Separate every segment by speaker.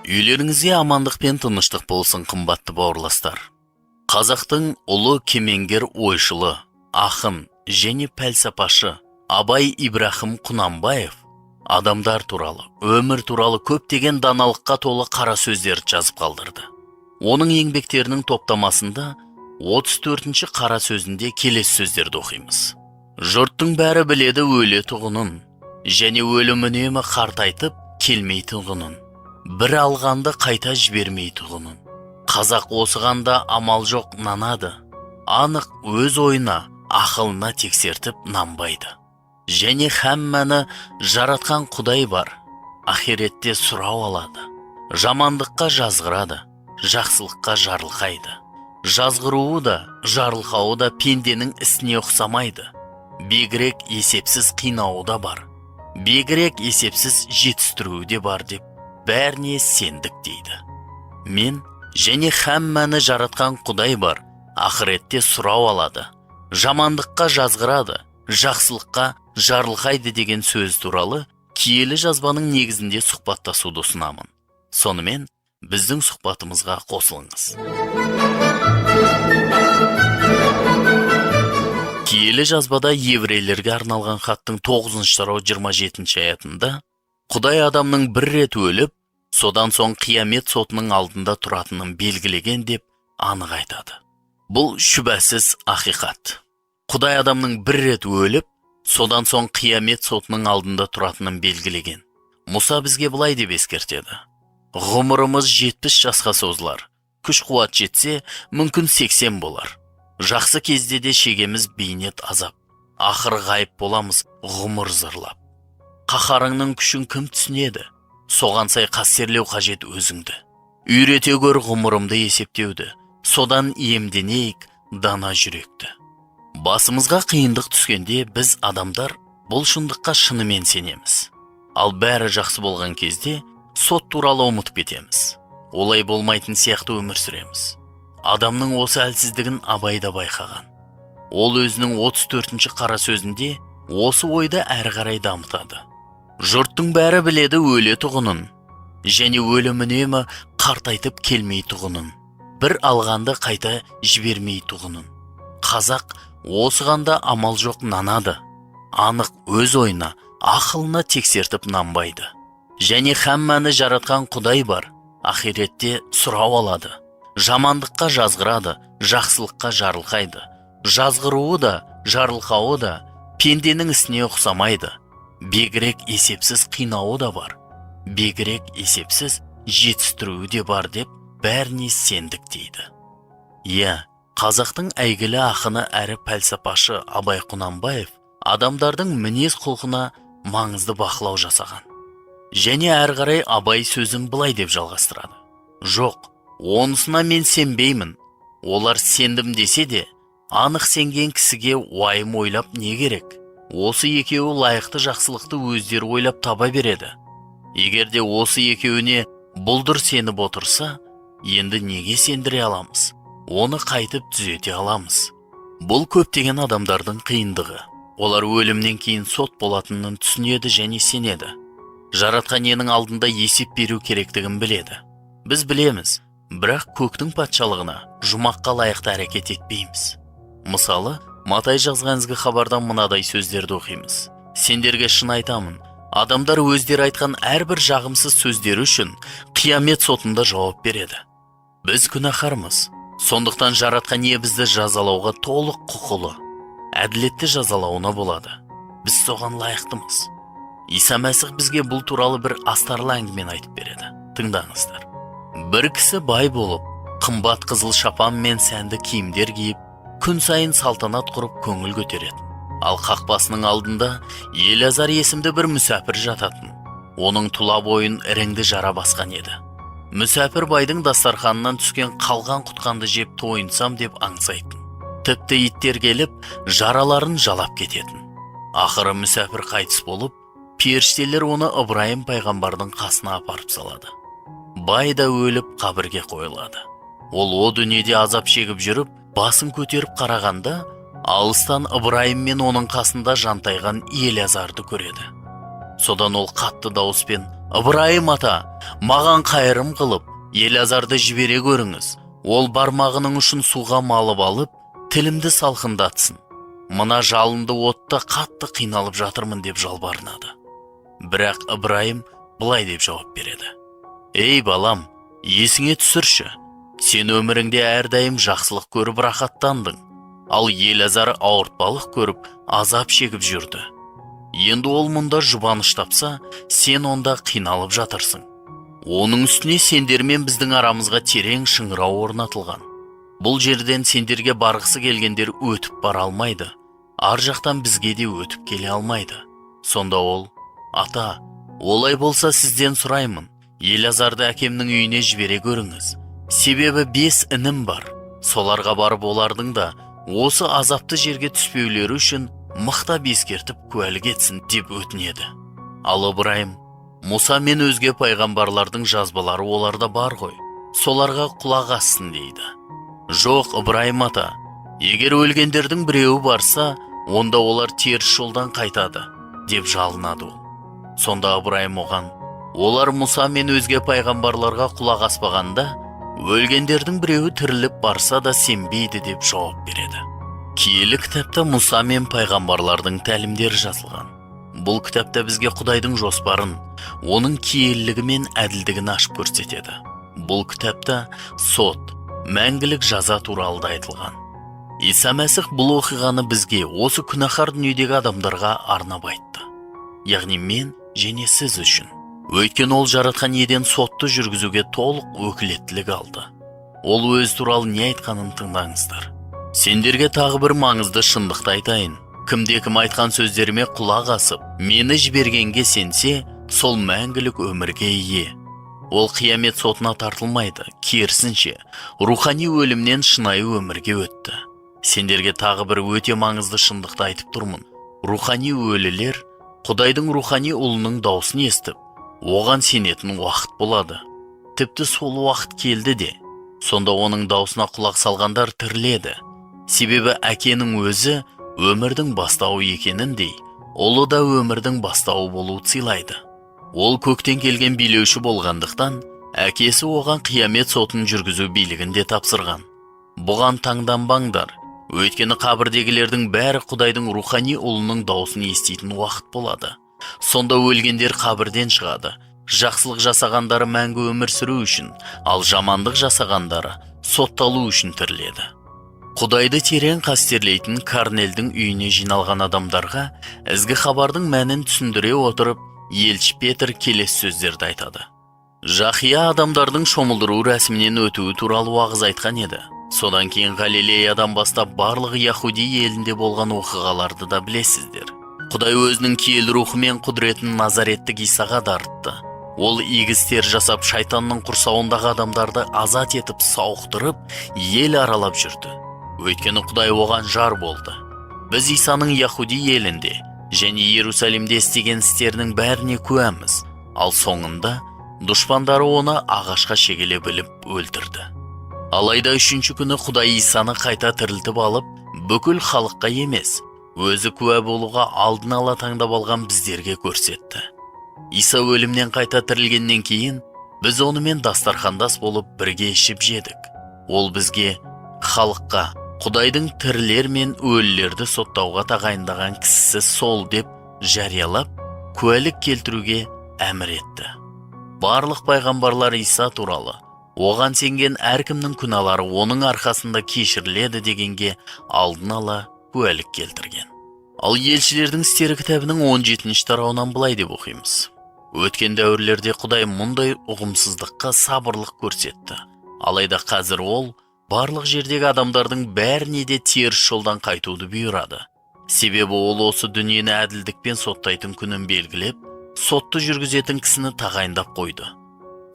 Speaker 1: Үйлеріңізге амандық пен тыныштық болсын, қымбатты бауырластар. Қазақтың ұлы кемеңгер ойшылы, ақын және пәлсапашы Абай Ибрахим Құнанбаев адамдар туралы, өмір туралы көптеген даналыққа толы қара сөздерді жазып қалдырды. Оның еңбектерінің топтамасында 34-ші қара сөзінде келесі сөздерді оқимыз. Жұрттың бәрі біледі өлетұғынын, және өлім үнемі қартайтып келмейтұғынын. Бір алғанды қайта жібермейтұғынын. Қазақ осығанда амал жоқ нанады. Анық өз ойына, ақылына тексертіп нанбайды. Және хәммәні жаратқан Құдай бар, ахиретте сұрау алады. Жамандыққа жазғырады, жақсылыққа жарылқайды. Жазғыруы да, жарылқауы да пенденің ісіне ұқсамайды. Бегірек есепсіз қинауы да бар. Бегірек есепсіз жетістіруі де бар деп, бәріне сендік дейді. Мен және хәммәні жаратқан Құдай бар, ақыретте сұрау алады. Жамандыққа жазғырады, жақсылыққа жарылқайды деген сөз туралы киелі жазбаның негізінде сұхбаттасуды ұсынамын. Сонымен біздің сұхбатымызға қосылыңыз. Киелі жазбада еврейлерге арналған хаттың 9-шы тарау 27-ші аятында Құдай адамның бір рет өліп, содан соң қиямет сотының алдында тұратынын белгілеген деп анық айтады. Бұл шүбәсіз ақиқат. Құдай адамның бір рет өліп, содан соң қиямет сотының алдында тұратынын белгілеген. Мұса бізге былай деп ескертеді. Ғұмырымыз 70 жасқа созылар. Күш қуат жетсе, мүмкін 80 болар. Жақсы кезде де шегеміз бейнет азап. Ақыр ғайып боламыз ғұмыр зырлап. Қаһарыңның күшін кім түсінеді? Соған сай қастерлеу қажет өзіңді. Үйрете көр ғұмырымды есептеуді. Содан иемденейік дана жүректі. Басымызға қиындық түскенде біз адамдар бұл шындыққа шынымен сенеміз. Ал бәрі жақсы болған кезде сот туралы ұмытып кетеміз. Олай болмайтын сияқты өмір сүреміз. Адамның осы әлсіздігін Абай да байқаған. Ол өзінің 34-ші қара сөзінде осы ойды әрі қарай дамытады. Жұрттың бәрі біледі өлетұғынын, және өлім үнемі қартайтып келмейтұғынын. Бір алғанды қайта жібермейтұғынын. Қазақ осығанда амал жоқ нанады. Анық өз ойына, ақылына тексертіп нанбайды. Және хәммәні жаратқан Құдай бар, ахиретте сұрау алады. Жамандыққа жазғырады, жақсылыққа жарылқайды. Жазғыруы да, жарылқауы да пенденің ісіне ұқсамайды. Бегірек есепсіз қинауы да бар. Бегірек есепсіз жетістіруі де бар деп бәріне сендік дейді. Қазақтың әйгілі ақыны әрі пәлсапашы Абай Құнанбаев адамдардың мінез құлқына маңызды бақылау жасаған. Және әрі қарай Абай сөзін былай деп жалғастырады. Жоқ, онысына мен сенбеймін. Олар сендім десе де, анық сенген кісіге уайым ойлап не керек? Осы екеуі лайықты жақсылықты өздері ойлап таба береді. Егер де осы екеуіне бұлдыр сеніп отырса, енді неге сендіре аламыз? Оны қайтып түзете аламыз. Бұл көптеген адамдардың қиындығы. Олар өлімнен кейін сот болатынын түсінеді және сенеді. Жаратқан иенің алдында есеп беру керектігін біледі. Біз білеміз, бірақ көктің патшалығына жұмаққа лайықты әрекет етпейміз. Мысалы, Матай жазған ізгі хабардан мынадай сөздерді оқимыз. Сендерге шын айтамын, адамдар өздері айтқан әрбір жағымсыз сөздері үшін қиямет сотында жауап береді. Біз күнәһармыз. Сондықтан жаратқан ие бізді жазалауға толық құқылы, әділетті жазалауына болады. Біз соған лайықтымыз. Иса Мәсіх бізге бұл туралы бір астарлы әңгімені айтып береді. Тыңдаңыздар. Бір кісі бай болып, қымбат қызыл шапан мен сәнді киімдер киіп, күн сайын салтанат құрып көңіл көтереді. Ал қақпасының алдында Елазар есімді бір мүсәпір жататын. Оның тұла бойын іріңді жара басқан еді. Мүсәпір байдың дастарханынан түскен қалған құтқанды жеп тойынсам деп аңсайтын. Тіпті иттер келіп, жараларын жалап кететін. Ақыры мүсәпір қайтыс болып, періштелер оны Ыбырайым пайғамбардың қасына апарып салады. Бай да өліп қабірге қойылады. Ол о дүниеде азап шегіп жүріп, басын көтеріп қарағанда, алыстан Ыбырайым мен оның қасында жантайған Елазарды көреді. Содан ол қатты дауыспен Ыбырайым ата, маған қайырым қылып, Елазарды жібере көріңіз. Ол бармағының ұшын суға малып алып, тілімді салқындатсын. Мына жалынды отта қатты қиналып жатырмын деп жалбарынады. Бірақ Ыбырайым былай деп жауап береді. Ей балам, есіңе түсірші. Сен өміріңде әрдайым жақсылық көріп рахаттандың. Ал Елазар ауыртпалық көріп, азап шегіп жүрді. Енді ол мұнда жұбаныш тапса, сен онда қиналып жатырсың. Оның үстіне сендермен біздің арамызға терең шыңырау орнатылған. Бұл жерден сендерге барғысы келгендер өтіп бара алмайды. Ар жақтан бізге де өтіп келе алмайды. Сонда ол, ата, олай болса сізден сұраймын, Елазарды әкемнің үйіне жібере көріңіз. Себебі 5 інім бар. Соларға барып олардың да осы азапты жерге түспеулері үшін мықтап ескертіп куәлік етсін деп өтінеді. Ал Ыбырайым, Мұса мен өзге пайғамбарлардың жазбалары оларда бар ғой, соларға құлақ ассын дейді. Жоқ, Ыбырайым ата, егер өлгендердің біреуі барса, онда олар теріс жолдан қайтады, деп жалынады ол. Сонда Ыбырайым оған, олар Мұса мен өзге пайғамбарларға құлақ аспағанда, өлгендердің біреуі тіріліп барса да сенбейді деп жауап береді. Киелі кітапта Мұса мен пайғамбарлардың тәлімдері жазылған. Бұл кітапта бізге Құдайдың жоспарын, оның киелілігі мен әділдігін ашып көрсетеді. Бұл кітапта сот, мәңгілік жаза туралы да айтылған. Иса Мәсіх бұл оқиғаны бізге, осы күнәһар дүниедегі адамдарға арнап айтты. Яғни мен және сіз үшін. Өйткені ол жаратқан иеден сотты жүргізуге толық өкілеттілік алды. Ол өз туралы не айтқанын тыңдаңыздар. Сендерге тағы бір маңызды шындықты айтайын. Кімде-кім айтқан сөздеріме құлақ асып, мені жібергенге сенсе, сол мәңгілік өмірге ие. Ол қиямет сотына тартылмайды, керісінше, рухани өлімнен шынайы өмірге өтті. Сендерге тағы бір өте маңызды шындықты айтып тұрмын. Рухани өлілер, Құдайдың рухани ұлының даусын естіп, оған сенетін уақыт болады. Тіпті сол уақыт келді де, сонда оның даусына құлақ салғандар тіріледі. Себебі әкенің өзі өмірдің бастауы екеніндей, ұлы да өмірдің бастауы болуы сыйлайды. Ол көктен келген билеуші болғандықтан, әкесі оған қиямет сотын жүргізу билігін де тапсырған. Бұған таңданбаңдар, өйткені қабірдегілердің бәрі Құдайдың рухани ұлының даусын еститін уақыт болады. Сонда өлгендер қабірден шығады. Жақсылық жасағандары мәңгі өмір сүру үшін, ал жамандық жасағандары сотталу үшін тіріледі. Құдайды терең қастерлейтін Карнелдің үйіне жиналған адамдарға ізгі хабардың мәнін түсіндіре отырып, елші Петр келесі сөздерді айтады. Жақия адамдардың шомылдыру рәсімінен өтуі туралы уағыз айтқан еді. Содан кейін Галилеядан бастап барлық Яхуди елінде болған оқиғаларды да білесіздер. Құдай өзінің киелі рухы мен құдіретін Назареттік Исаға дарытты. Ол игі істер жасап шайтанның құрсауындағы адамдарды азат етіп сауықтырып, ел аралап жүрді. Өйткені Құдай оған жар болды. Біз Исаның Яхуди елінде және Иерусалимде істеген істерінің бәріне куәміз. Ал соңында дұшпандары оны ағашқа шегеле біліп өлтірді. Алайда 3-ші күні Құдай Исаны қайта тірілтіп алып, бүкіл халыққа емес, өзі куә болуға алдын ала таңдап алған біздерге көрсетті. Иса өлімнен қайта тірілгеннен кейін, біз онымен дастархандас болып бірге ішіп жедік. Ол бізге, халыққа, Құдайдың тірілер мен өлілерді соттауға тағайындаған кісісі сол деп жариялап, куәлік келтіруге әмір етті. Барлық пайғамбарлар Иса туралы, оған сенген әркімнің күнәлары оның арқасында кешіріледі дегенге алдын ала куәлік келтірген. Ал елшілердің істері кітабының 17-ші тарауынан былай деп оқимыз. Өткен дәуірлерде Құдай мұндай ұғымсыздыққа сабырлық көрсетті. Алайда қазір ол барлық жердегі адамдардың бәріне де теріс жолдан қайтуды бұйырады. Себебі ол осы дүниені әділдікпен соттайтын күнін белгілеп, сотты жүргізетін кісіні тағайындап қойды.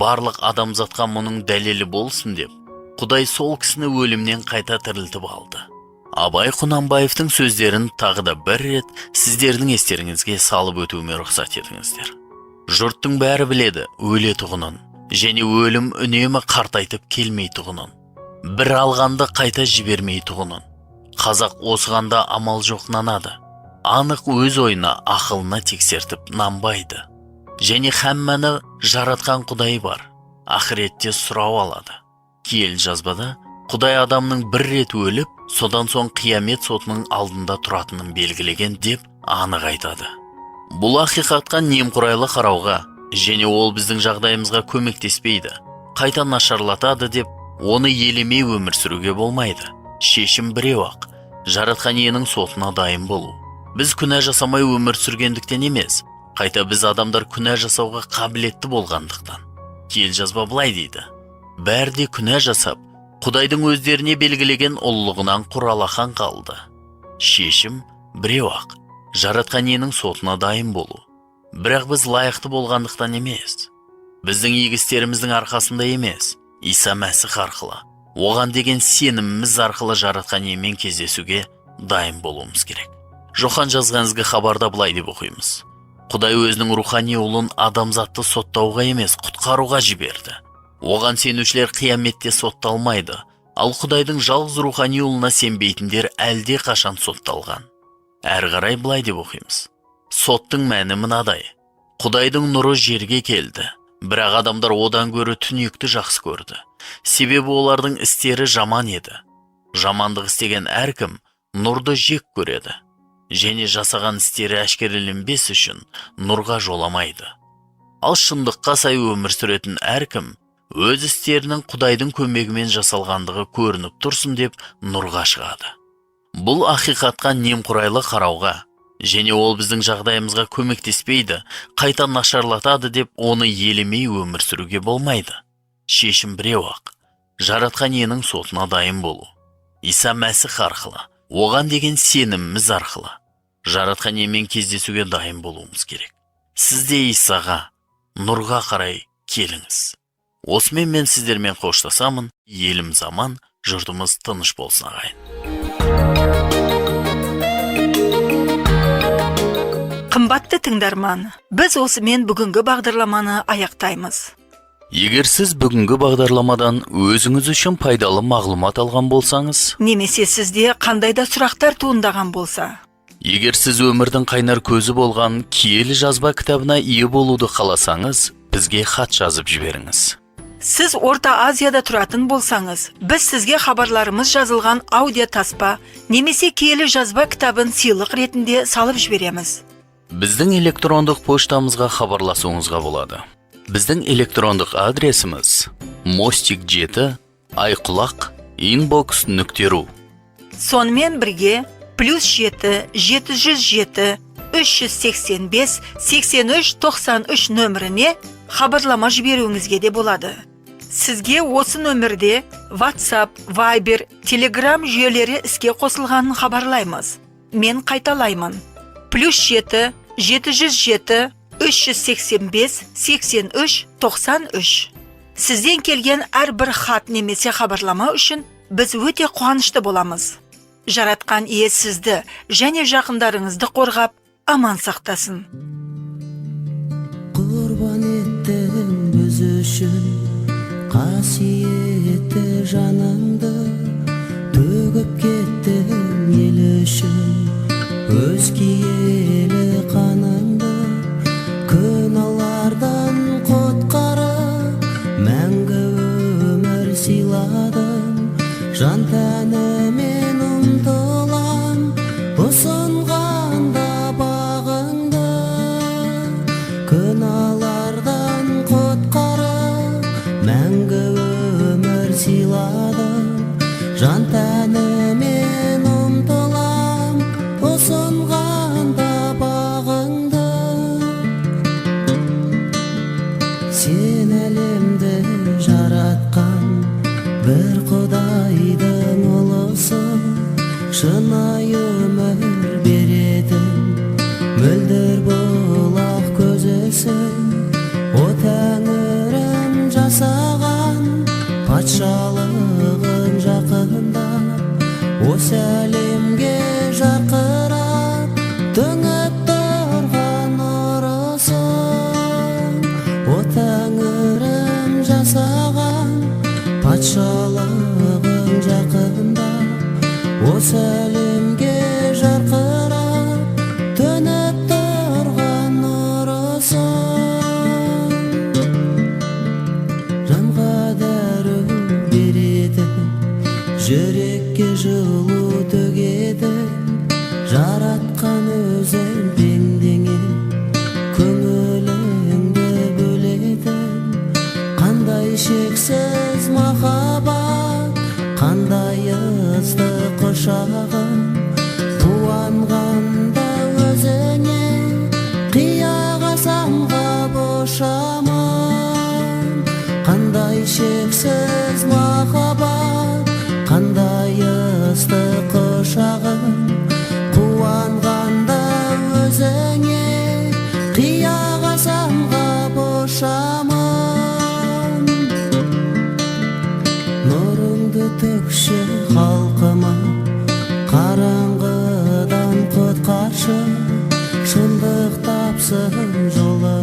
Speaker 1: Барлық адамзатқа мұның дәлелі болсын деп, Құдай сол кісіні өлімнен қайта тірілтіп алды. Абай Құнанбаевтың сөздерін тағы да бір рет сіздердің естеріңізге салып өтуіме рұқсат етіңіздер. Жұрттың бәрі біледі өлетұғынын, және өлім үнемі қартайтып келмейтұғынын. Бір алғанды қайта жібермейтұғынын. Қазақ осығанда амал жоқ нанады. Анық өз ойына, ақылына тексертіп нанбайды. және хамманы жаратқан Құдай бар. Ақыретте сұрау алады. Киелі жазбада Құдай адамның бір рет өліп, содан соң қиямет сотының алдында тұратынын белгілеген деп анық айтады. Бұл ақиқатқа немқұрайлы қарауға, және ол біздің жағдайымызға көмектеспейді, қайта нашарлатады деп, оны елемей өмір сүруге болмайды. Шешім біреу-ақ, жаратқан иенің сотына дайын болу. Біз күнә жасамай өмір сүргендіктен емес, қайта біз адамдар күнә жасауға қабілетті болғандықтан. Киелі жазба былай дейді: бәрі күнә жасап, Құдайдың өздеріне белгілеген ұлылығынан құралақан қалды. Шешім біреу-ақ, жаратқан иенің сотына дайын болу. Бірақ біз лайықты болғандықтан емес, біздің игі істеріміздің арқасында емес, Иса Мәсіх арқылы, оған деген сеніміміз арқылы жаратқан иемен кездесуге дайын болуымыз керек. Жохан жазған ізгі хабарда былай деп оқимыз: Құдай өзінің рухани ұлын адамзатты соттауға емес, құтқаруға жіберді. Оған сенушілер қияметте сотталмайды, ал Құдайдың жалғыз рухани ұлына сенбейтіндер әлде қашан сотталған. Әрі қарай былай деп оқимыз: соттың мәні мынадай: Құдайдың нұры жерге келді, бірақ адамдар одан гөрі түнекті жақсы көрді. Себебі олардың істері жаман еді. Жамандық істеген әркім нұрды жек көреді, және жасаған істері әшкереленбес үшін нұрға жоламайды. Ал шындыққа сай өмір сүретін әркім өз істерінің Құдайдың көмегімен жасалғандығы көрініп тұрсын деп нұрға шығады. Бұл ақиқатқа немқұрайлы қарауға, және ол біздің жағдайымызға көмектеспейді, қайта нашарлатады деп, оны елемей өмір сүруге болмайды. Шешім біреу-ақ, жаратқан иенің сотына дайын болу. Иса Мәсіх арқылы, оған деген сеніміміз арқылы, жаратқан иемен кездесуге дайын болуымыз керек. Сіз де Исаға, нұрға қарай келіңіз. Осымен мен сіздермен қоштасамын. Елім заман, жұртымыз тыныш болсын ағайын.
Speaker 2: Қымбатты тыңдарман, біз осымен бүгінгі бағдарламаны аяқтаймыз.
Speaker 1: Егер сіз бүгінгі бағдарламадан өзіңіз үшін пайдалы мағлұмат алған болсаңыз,
Speaker 2: немесе сізде қандай да сұрақтар туындаған болса,
Speaker 1: егер сіз өмірдің қайнар көзі болған киелі жазба кітабына ие болуды қаласаңыз, бізге хат жазып жіберіңіз.
Speaker 2: Сіз Орта Азияда тұратын болсаңыз, біз сізге хабарларымыз жазылған аудио таспа немесе киелі жазба кітабын сыйлық ретінде салып жібереміз.
Speaker 1: Біздің электрондық поштамызға хабарласуыңызға болады. Біздің электрондық адресіміз mostik7 айқұлақ inbox.ru.
Speaker 2: Сонымен бірге +7 707 385 83 93 нөміріне хабарлама жіберуіңізге де болады. Сізге осы нөмірде WhatsApp, Viber, Telegram жүйелері іске қосылғанын хабарлаймыз. Мен қайталаймын: +7 707 385 83 93. Сізден келген әрбір хат немесе хабарлама үшін біз өте қуанышты боламыз. Жаратқан ие сізді және жақындарыңызды қорғап, аман сақтасын.
Speaker 3: Құрбан еттің біз үшін қасиетті жаныңды, төгіп кеттің ел үшін өз киелі қаныңды. Күнәлардан құтқарып мәңгі өмір сыйладың, жан тәнімен ұмтылам ұсынғанда бағыңды. Күнәлардан құтқарып мәңгі өмір сыйладың, жан тәнімен ұмтылам ұсынғанда бағыңды. Сен әлемді жаратқан бір Құдайдың ұлысың, шынайы өмір беретін мөлдір бұлақ көзісің. О Тәңірім жасаған патшалығын жақындап, осы әлемге жарқырап төніп тұрған нұрысың. О Тәңірім жасаған патшалығын жақындап, осы әлемге жарқырап төніп тұрған нұрысың. қияға самға бошамын. Қандай шексіз махаббат, қандай ыстық құшағым, қуанғанда өзіңе қияға самға бошамын. Нұрыңды төкші халқыма, қараңғыдан құтқаршы, шындық тапсын жолы.